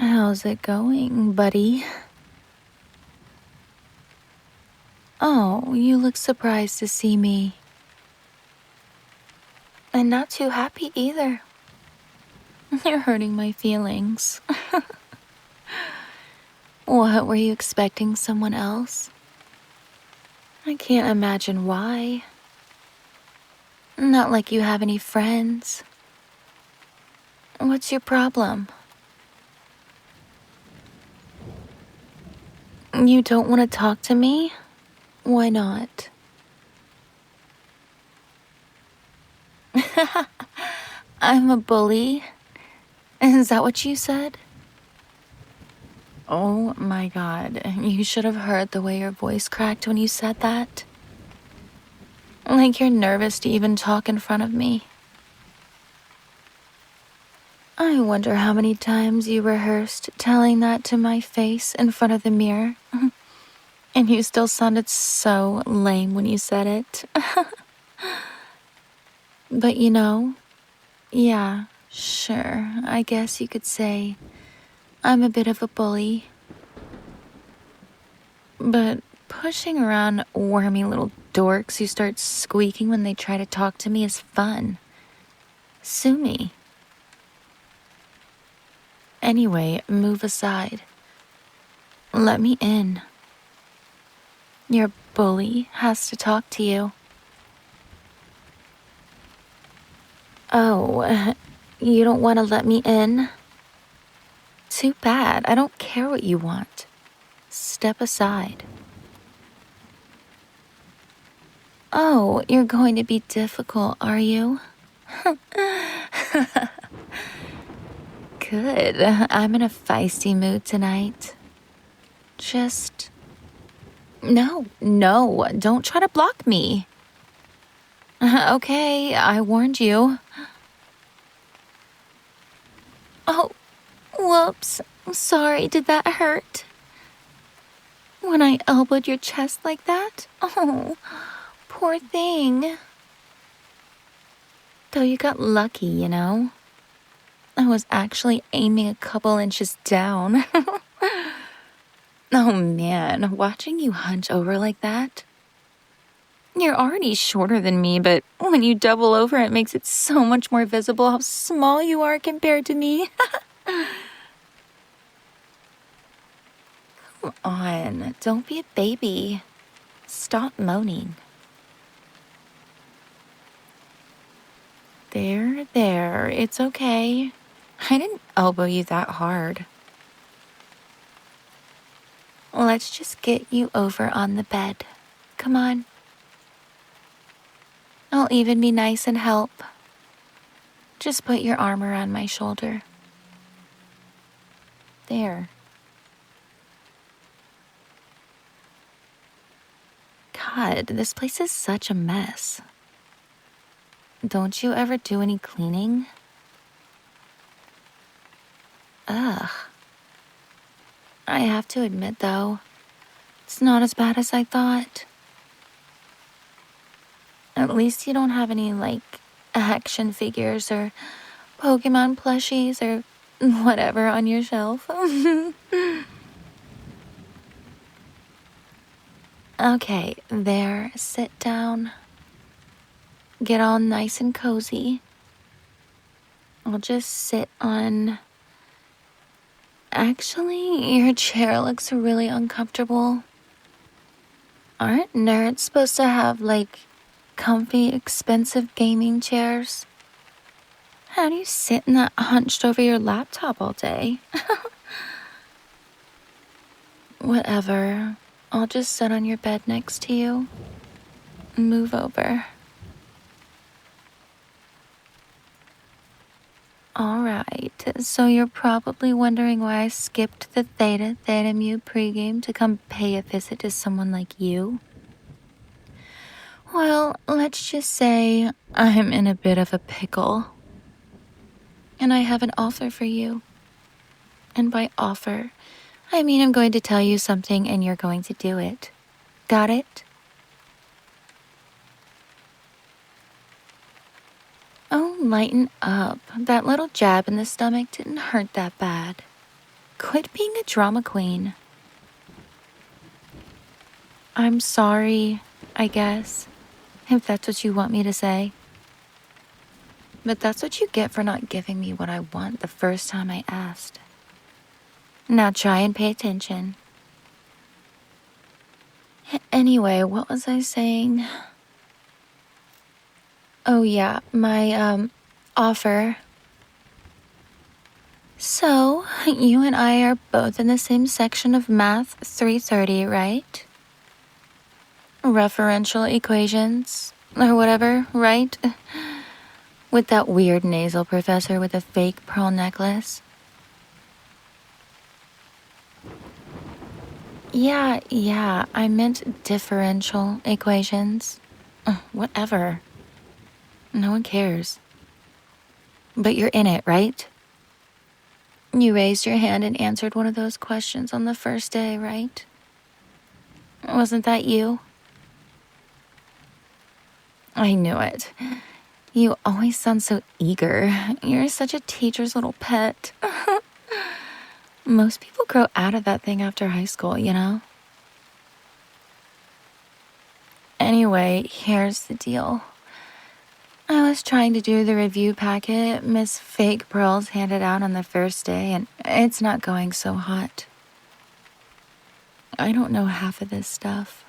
How's it going, buddy? Oh, you look surprised to see me. And not too happy either. You're hurting my feelings. What, were you expecting someone else? I can't imagine why. Not like you have any friends. What's your problem? You don't want to talk to me? Why not? I'm a bully. Is that what you said? Oh my God, you should have heard the way your voice cracked when you said that. Like you're nervous to even talk in front of me. I wonder how many times you rehearsed telling that to my face in front of the mirror. And you still sounded so lame when you said it. But you know, yeah, sure, I guess you could say I'm a bit of a bully. But pushing around wormy little dorks who start squeaking when they try to talk to me is fun. Sue me. Anyway, move aside. Let me in. Your bully has to talk to you. Oh, you don't want to let me in? Too bad. I don't care what you want. Step aside. Oh, you're going to be difficult, are you? Good. I'm in a feisty mood tonight. Just... No, don't try to block me. Okay, I warned you. Oh, whoops. Sorry, did that hurt? When I elbowed your chest like that? Oh, poor thing. Though you got lucky, you know. I was actually aiming a couple inches down. Oh man, watching you hunch over like that. You're already shorter than me, but when you double over, it makes it so much more visible how small you are compared to me. Come on, don't be a baby. Stop moaning. There, it's okay. I didn't elbow you that hard. Let's just get you over on the bed. Come on. I'll even be nice and help. Just put your arm around my shoulder. There. God, this place is such a mess. Don't you ever do any cleaning? Ugh. I have to admit, though, it's not as bad as I thought. At least you don't have any, like, action figures or Pokemon plushies or whatever on your shelf. Okay, there, sit down. Get all nice and cozy. I'll just sit on... Actually, your chair looks really uncomfortable. Aren't nerds supposed to have, like, comfy, expensive gaming chairs? How do you sit in that hunched over your laptop all day? Whatever. I'll just sit on your bed next to you. Move over. Alright, so you're probably wondering why I skipped the Theta Mu pregame to come pay a visit to someone like you? Well, let's just say I'm in a bit of a pickle. And I have an offer for you. And by offer, I mean I'm going to tell you something and you're going to do it. Got it? Oh, lighten up. That little jab in the stomach didn't hurt that bad. Quit being a drama queen. I'm sorry, I guess, if that's what you want me to say. But that's what you get for not giving me what I want the first time I asked. Now try and pay attention. Anyway, what was I saying? Oh yeah, my, offer. So, you and I are both in the same section of Math 330, right? Referential equations, or whatever, right? With that weird nasal professor with a fake pearl necklace. Yeah, I meant differential equations. Whatever. No one cares. But you're in it, right? You raised your hand and answered one of those questions on the first day, right? Wasn't that you? I knew it. You always sound so eager. You're such a teacher's little pet. Most people grow out of that thing after high school, you know? Anyway, here's the deal. I was trying to do the review packet Miss Fake Pearls handed out on the first day, and it's not going so hot. I don't know half of this stuff.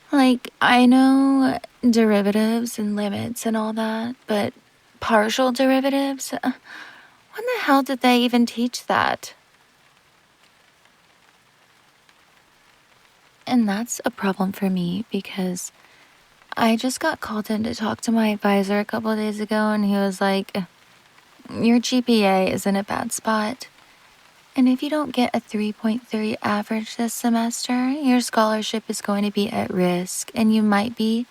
Like, I know derivatives and limits and all that, but partial derivatives? When the hell did they even teach that? And that's a problem for me because I just got called in to talk to my advisor a couple of days ago, and he was like, your GPA is in a bad spot. And if you don't get a 3.3 average this semester, your scholarship is going to be at risk, and you might be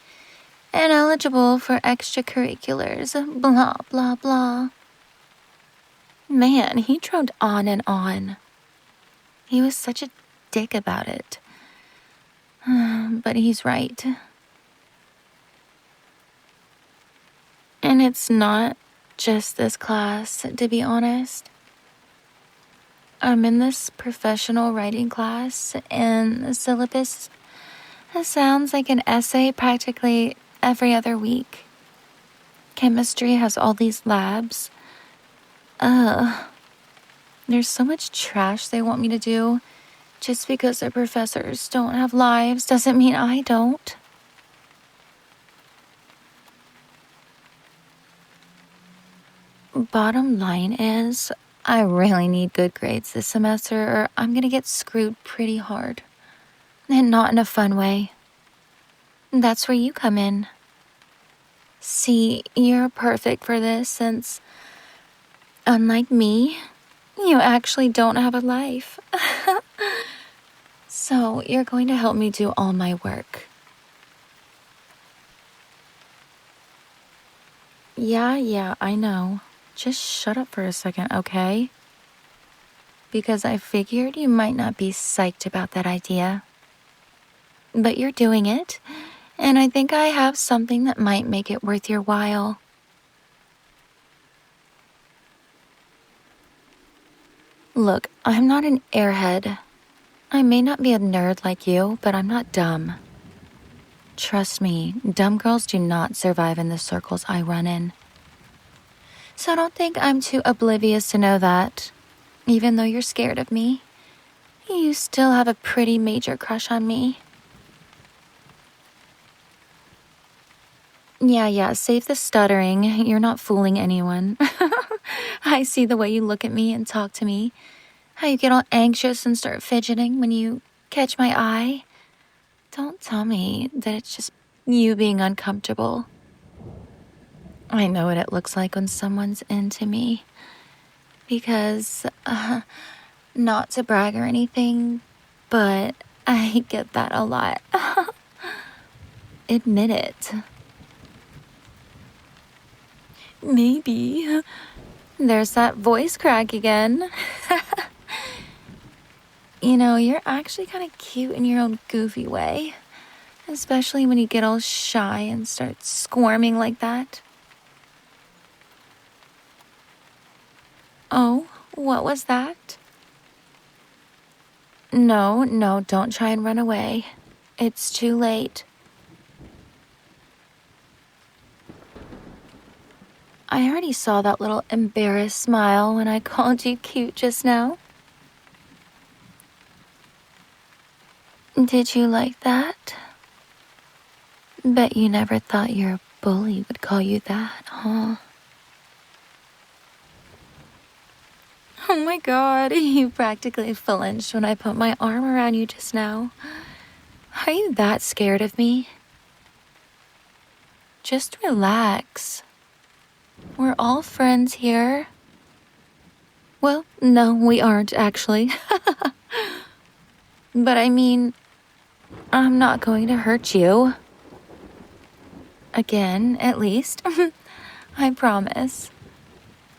ineligible for extracurriculars, blah, blah, blah. Man, he droned on and on. He was such a dick about it. But he's right. And it's not just this class, to be honest. I'm in this professional writing class, and the syllabus sounds like an essay practically every other week. Chemistry has all these labs. There's so much trash they want me to do. Just because their professors don't have lives doesn't mean I don't. Bottom line is, I really need good grades this semester or I'm gonna get screwed pretty hard. And not in a fun way. That's where you come in. See, you're perfect for this since, unlike me, you actually don't have a life. So you're going to help me do all my work. Yeah, I know. Just shut up for a second, okay? Because I figured you might not be psyched about that idea. But you're doing it, and I think I have something that might make it worth your while. Look, I'm not an airhead. I may not be a nerd like you, but I'm not dumb. Trust me, dumb girls do not survive in the circles I run in. So don't think I'm too oblivious to know that, even though you're scared of me, you still have a pretty major crush on me. Yeah, save the stuttering. You're not fooling anyone. I see the way you look at me and talk to me. How you get all anxious and start fidgeting when you catch my eye. Don't tell me that it's just you being uncomfortable. I know what it looks like when someone's into me. Because, not to brag or anything, but I get that a lot. Admit it. Maybe. There's that voice crack again. You know, you're actually kind of cute in your own goofy way. Especially when you get all shy and start squirming like that. Oh, What was that? No, don't try and run away. It's too late. I already saw that little embarrassed smile when I called you cute just now. Did you like that? Bet you never thought your bully would call you that, huh? Oh my god, you practically flinched when I put my arm around you just now. Are you that scared of me? Just relax. We're all friends here. Well, no, we aren't actually. But I mean, I'm not going to hurt you. Again, at least. I promise.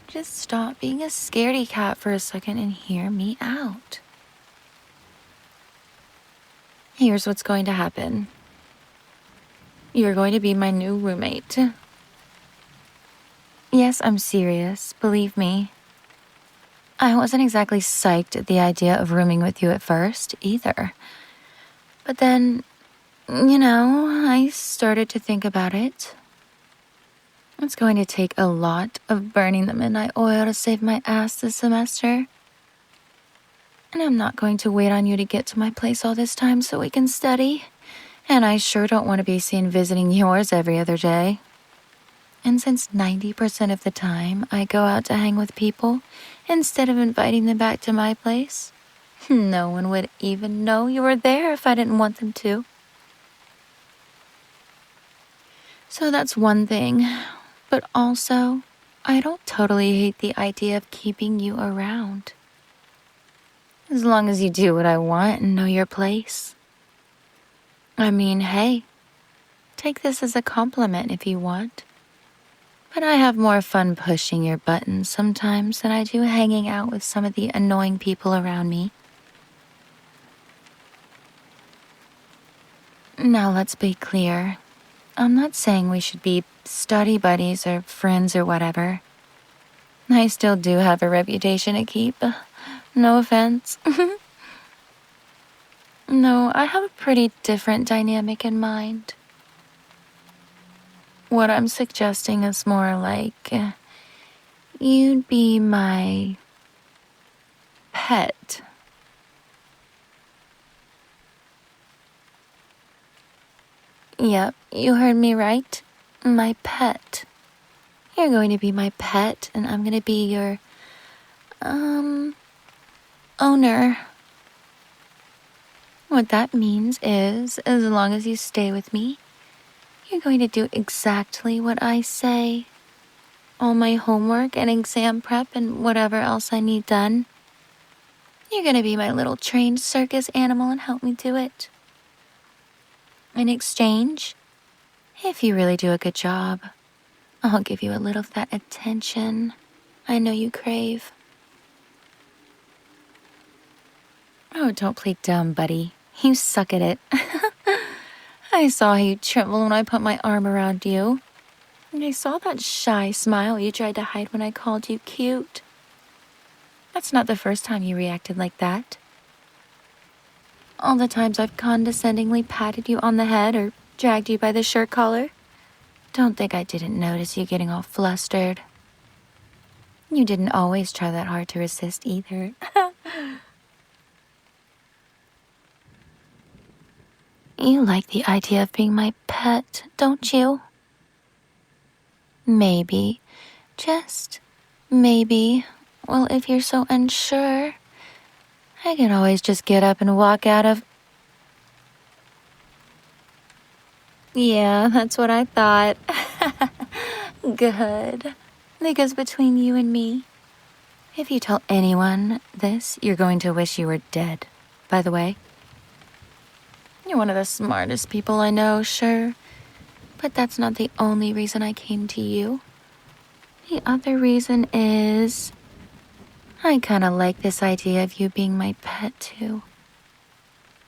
Just stop being a scaredy cat for a second and hear me out. Here's what's going to happen. You're going to be my new roommate. Yes, I'm serious, believe me. I wasn't exactly psyched at the idea of rooming with you at first, either. But then, I started to think about it. It's going to take a lot of burning the midnight oil to save my ass this semester. And I'm not going to wait on you to get to my place all this time so we can study. And I sure don't want to be seen visiting yours every other day. And since 90% of the time I go out to hang with people instead of inviting them back to my place, no one would even know you were there if I didn't want them to. So that's one thing. But also, I don't totally hate the idea of keeping you around. As long as you do what I want and know your place. I mean, hey, take this as a compliment if you want. But I have more fun pushing your buttons sometimes than I do hanging out with some of the annoying people around me. Now let's be clear. I'm not saying we should be study buddies or friends or whatever. I still do have a reputation to keep. No offense. No, I have a pretty different dynamic in mind. What I'm suggesting is more like you'd be my pet. Yep, you heard me right. My pet. You're going to be my pet, and I'm going to be your, owner. What that means is, as long as you stay with me, you're going to do exactly what I say. All my homework and exam prep and whatever else I need done. You're going to be my little trained circus animal and help me do it. In exchange, if you really do a good job, I'll give you a little of that attention I know you crave. Oh, don't play dumb, buddy. You suck at it. I saw you tremble when I put my arm around you. And I saw that shy smile you tried to hide when I called you cute. That's not the first time you reacted like that. All the times I've condescendingly patted you on the head or dragged you by the shirt collar. Don't think I didn't notice you getting all flustered. You didn't always try that hard to resist either. You like the idea of being my pet, don't you? Maybe. Just maybe. Well, if you're so unsure, I can always just get up and walk out of... Yeah, that's what I thought. Good. Because between you and me, if you tell anyone this, you're going to wish you were dead, by the way. You're one of the smartest people I know, sure. But that's not the only reason I came to you. The other reason is... I kind of like this idea of you being my pet, too.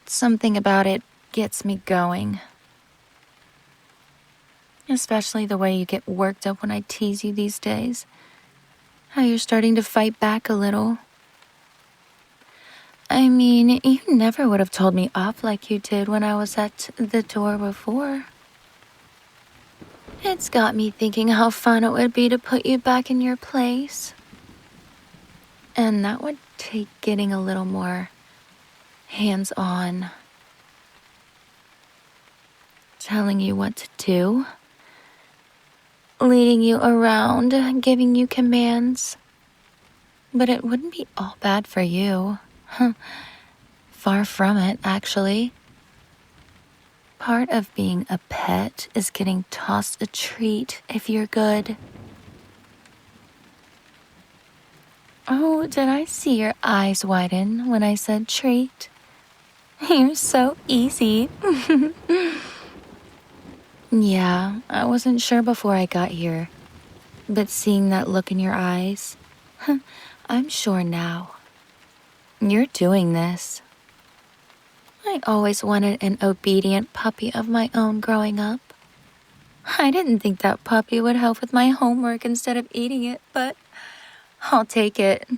Something about it gets me going. Especially the way you get worked up when I tease you these days. how you're starting to fight back a little. I mean, you never would have told me off like you did when I was at the door before. It's got me thinking how fun it would be to put you back in your place. And that would take getting a little more hands-on. Telling you what to do. Leading you around, giving you commands. But it wouldn't be all bad for you. Far from it, actually. Part of being a pet is getting tossed a treat if you're good. Oh, did I see your eyes widen when I said treat? You're so easy. Yeah, I wasn't sure before I got here. But seeing that look in your eyes, I'm sure now. You're doing this. I always wanted an obedient puppy of my own growing up. I didn't think that puppy would help with my homework instead of eating it, but I'll take it.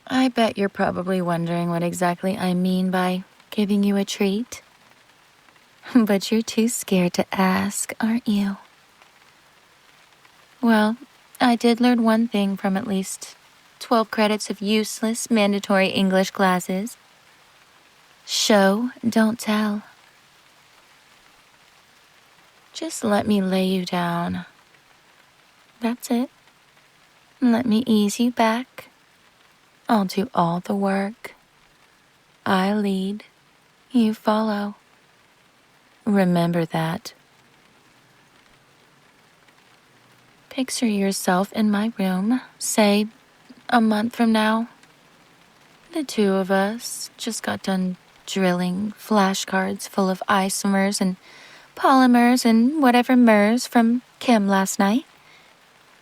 I bet you're probably wondering what exactly I mean by giving you a treat. But you're too scared to ask, aren't you? Well, I did learn one thing from at least 12 credits of useless mandatory English classes. Show, don't tell. Just let me lay you down. That's it. Let me ease you back. I'll do all the work. I lead. You follow. Remember that. Picture yourself in my room, say, a month from now. The two of us just got done drilling flashcards full of isomers and polymers and whatever mers from Kim last night.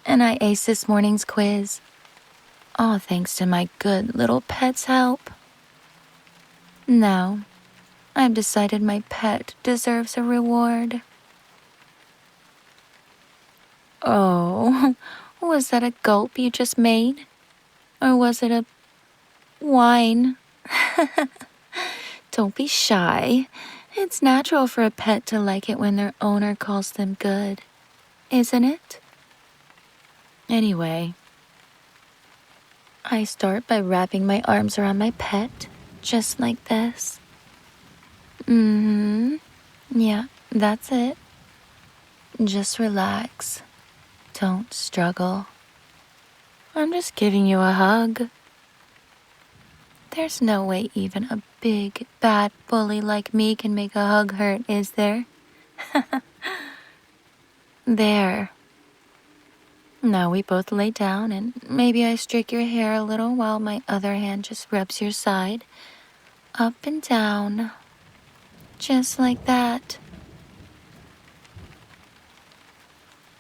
And I aced this morning's quiz. All thanks to my good little pet's help. Now, I've decided my pet deserves a reward. Oh, was that a gulp you just made? Or was it a whine? Don't be shy. It's natural for a pet to like it when their owner calls them good, isn't it? Anyway, I start by wrapping my arms around my pet, just like this. Yeah, that's it. Just relax. Don't struggle. I'm just giving you a hug. There's no way even a big, bad bully like me can make a hug hurt, is there? There. Now we both lay down and maybe I stroke your hair a little while my other hand just rubs your side. Up and down. Just like that.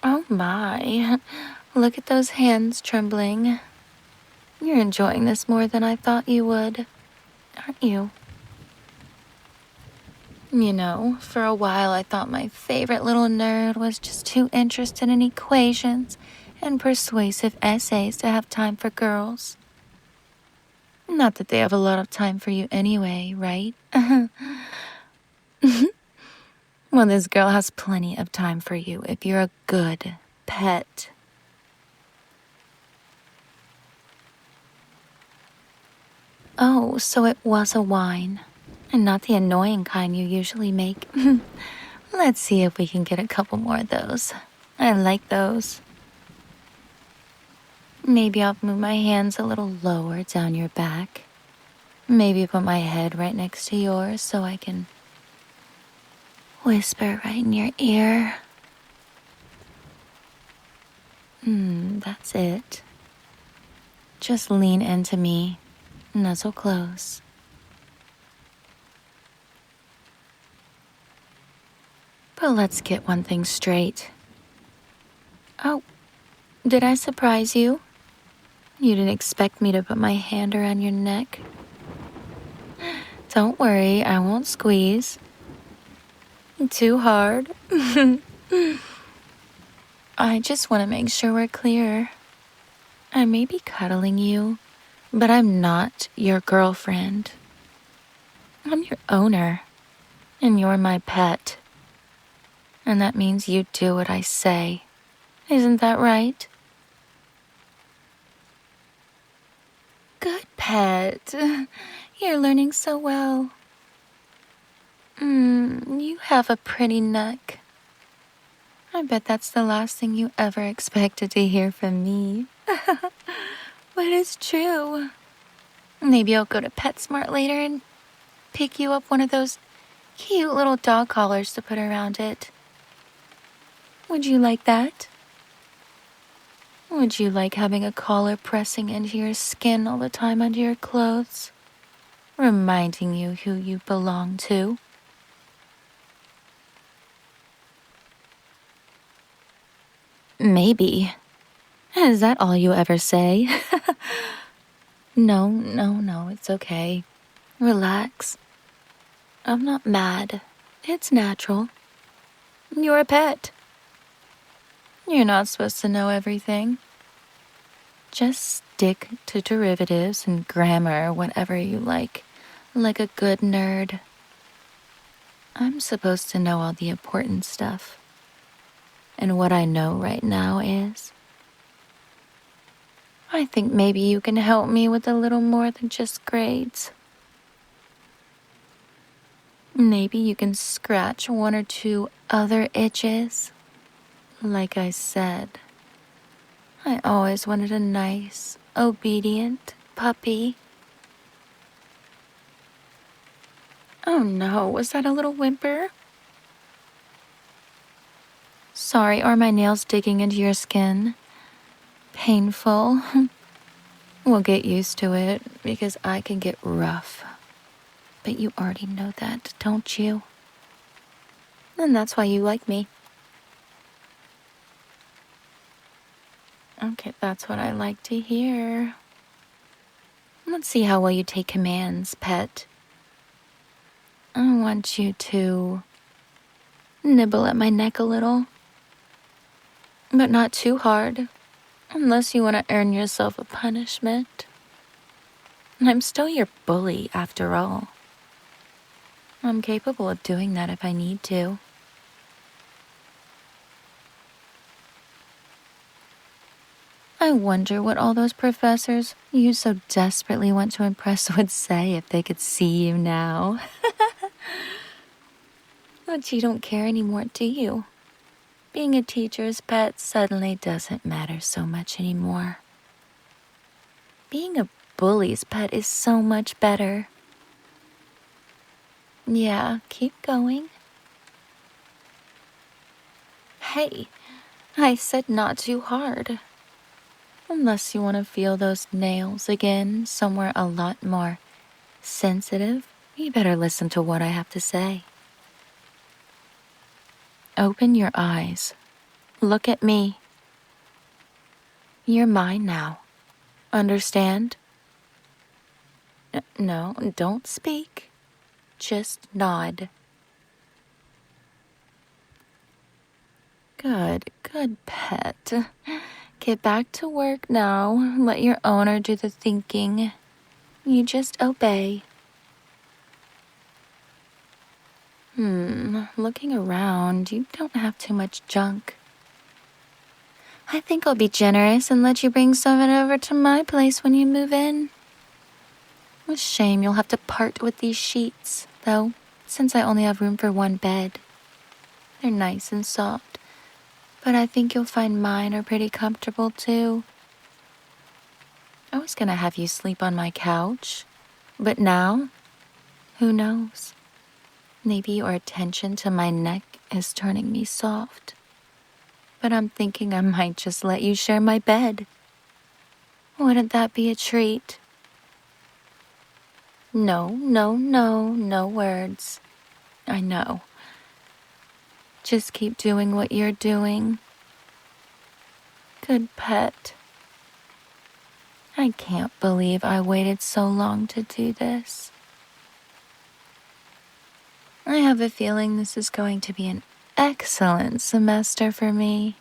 Oh my. Look at those hands trembling. You're enjoying this more than I thought you would, aren't you? You know, for a while I thought my favorite little nerd was just too interested in equations and persuasive essays to have time for girls. Not that they have a lot of time for you anyway, right? Well, this girl has plenty of time for you if you're a good pet. Oh, so it was a whine, and not the annoying kind you usually make. Let's see if we can get a couple more of those. I like those. Maybe I'll move my hands a little lower down your back. Maybe put my head right next to yours so I can whisper right in your ear. That's it. Just lean into me. Nuzzle close. But let's get one thing straight. Oh, did I surprise you? You didn't expect me to put my hand around your neck? Don't worry, I won't squeeze. Too hard. I just want to make sure we're clear. I may be cuddling you, but I'm not your girlfriend. I'm your owner, and you're my pet. And that means you do what I say. Isn't that right? Good pet. You're learning so well. You have a pretty neck. I bet that's the last thing you ever expected to hear from me. But it's true. Maybe I'll go to PetSmart later and pick you up one of those cute little dog collars to put around it. Would you like that? Would you like having a collar pressing into your skin all the time under your clothes, reminding you who you belong to? Maybe. Is that all you ever say? No, it's okay. Relax. I'm not mad. It's natural. You're a pet. You're not supposed to know everything. Just stick to derivatives and grammar whenever you like a good nerd. I'm supposed to know all the important stuff. And what I know right now is, I think maybe you can help me with a little more than just grades. Maybe you can scratch one or two other itches. Like I said, I always wanted a nice, obedient puppy. Oh no, was that a little whimper? Sorry, are my nails digging into your skin? Painful? We'll get used to it, because I can get rough. But you already know that, don't you? And that's why you like me. Okay, that's what I like to hear. Let's see how well you take commands, pet. I want you to nibble at my neck a little. But not too hard, unless you want to earn yourself a punishment. I'm still your bully, after all. I'm capable of doing that if I need to. I wonder what all those professors you so desperately want to impress would say if they could see you now. But you don't care anymore, do you? Being a teacher's pet suddenly doesn't matter so much anymore. Being a bully's pet is so much better. Yeah, keep going. Hey, I said not too hard. Unless you want to feel those nails again somewhere a lot more sensitive, you better listen to what I have to say. Open your eyes. Look at me. You're mine now. Understand? No, don't speak. Just nod. Good pet. Get back to work now. Let your owner do the thinking. You just obey. Looking around, you don't have too much junk. I think I'll be generous and let you bring some of it over to my place when you move in. A shame you'll have to part with these sheets, though, since I only have room for one bed. They're nice and soft, but I think you'll find mine are pretty comfortable too. I was gonna have you sleep on my couch, but now, who knows? Maybe your attention to my neck is turning me soft. But I'm thinking I might just let you share my bed. Wouldn't that be a treat? No words. I know. Just keep doing what you're doing. Good pet. I can't believe I waited so long to do this. I have a feeling this is going to be an excellent semester for me.